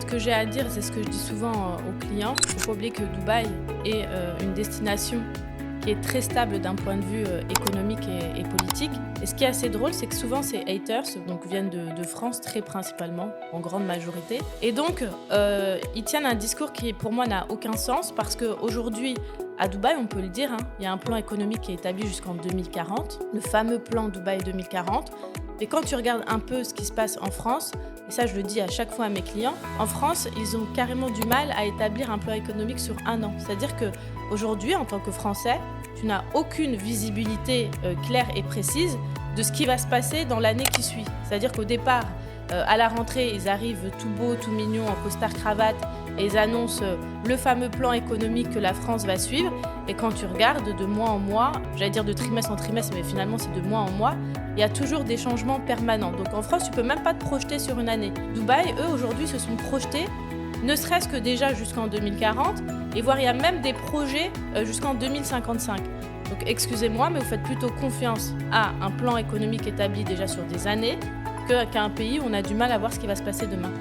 Ce que j'ai à dire, c'est ce que je dis souvent aux clients. Il ne faut pas oublier que Dubaï est une destination qui est très stable d'un point de vue économique et politique. Et ce qui est assez drôle, c'est que souvent ces haters donc, viennent de France très principalement, en grande majorité. Et donc, ils tiennent un discours qui, pour moi, n'a aucun sens parce qu'aujourd'hui, à Dubaï, on peut le dire, il y a un plan économique qui est établi jusqu'en 2040, le fameux plan Dubaï 2040. Et quand tu regardes un peu ce qui se passe en France, et ça je le dis à chaque fois à mes clients, en France, ils ont carrément du mal à établir un plan économique sur un an. C'est-à-dire qu'aujourd'hui, en tant que Français, tu n'as aucune visibilité claire et précise de ce qui va se passer dans l'année qui suit. C'est-à-dire qu'au départ, à la rentrée, ils arrivent tout beau, tout mignon, en costard-cravate, et ils annoncent le fameux plan économique que la France va suivre. Et quand tu regardes de mois en mois, j'allais dire de trimestre en trimestre, mais finalement c'est de mois en mois, il y a toujours des changements permanents. Donc en France, tu peux même pas te projeter sur une année. Dubaï, eux, aujourd'hui, se sont projetés, ne serait-ce que déjà jusqu'en 2040, et voire il y a même des projets jusqu'en 2055. Donc excusez-moi, mais vous faites plutôt confiance à un plan économique établi déjà sur des années qu'à un pays où on a du mal à voir ce qui va se passer demain.